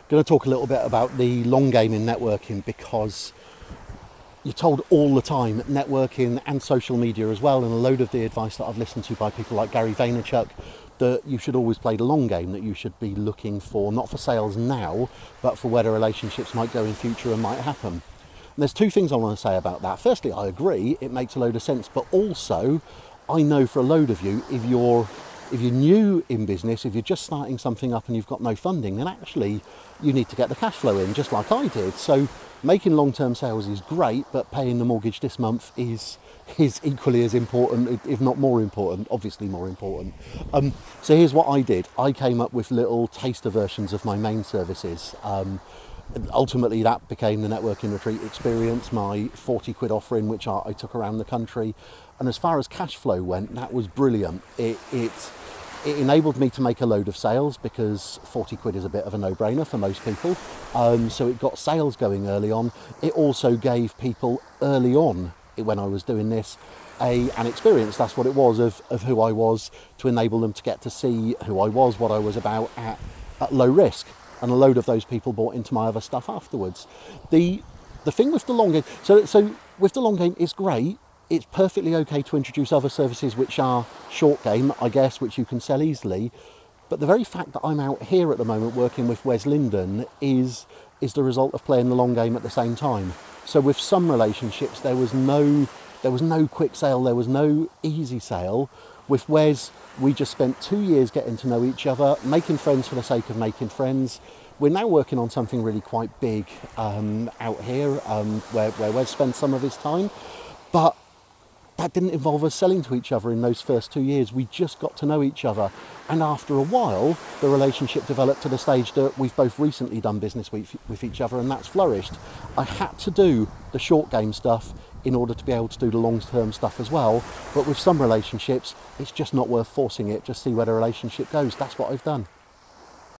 going to talk a little bit about the long game in networking, because you're told all the time, networking and social media as well, and a load of the advice that I've listened to by people like Gary Vaynerchuk, that you should always play the long game, that you should be looking for, not for sales now, but for where the relationships might go in future and might happen. And there's two things I want to say about that. Firstly, I agree, it makes a load of sense, but also I know for a load of you, if you're new in business, if you're just starting something up and you've got no funding, then actually you need to get the cash flow in, just like I did. So making long-term sales is great, but paying the mortgage this month is equally as important, if not more important, obviously more important. So here's what I did. I came up with little taster versions of my main services. Ultimately that became the Networking Retreat Experience, my 40 quid offering, which I took around the country. And as far as cash flow went, that was brilliant. It enabled me to make a load of sales, because 40 quid is a bit of a no-brainer for most people. So it got sales going early on. It also gave people early on, when I was doing this, an experience, that's what it was, of who I was, to enable them to get to see who I was, what I was about at low risk. And a load of those people bought into my other stuff afterwards. The thing with the long game, so with the long game, it's great. It's perfectly okay to introduce other services which are short game, I guess, which you can sell easily. But the very fact that I'm out here at the moment working with Wes Linden is the result of playing the long game at the same time. So with some relationships, there was no quick sale, there was no easy sale. With Wes, we just spent 2 years getting to know each other, making friends for the sake of making friends. We're now working on something really quite big out here, where Wes spends some of his time. But that didn't involve us selling to each other in those first 2 years. We just got to know each other. And after a while, the relationship developed to the stage that we've both recently done business with each other, and that's flourished. I had to do the short game stuff in order to be able to do the long-term stuff as well. But with some relationships, it's just not worth forcing it. Just see where the relationship goes. That's what I've done.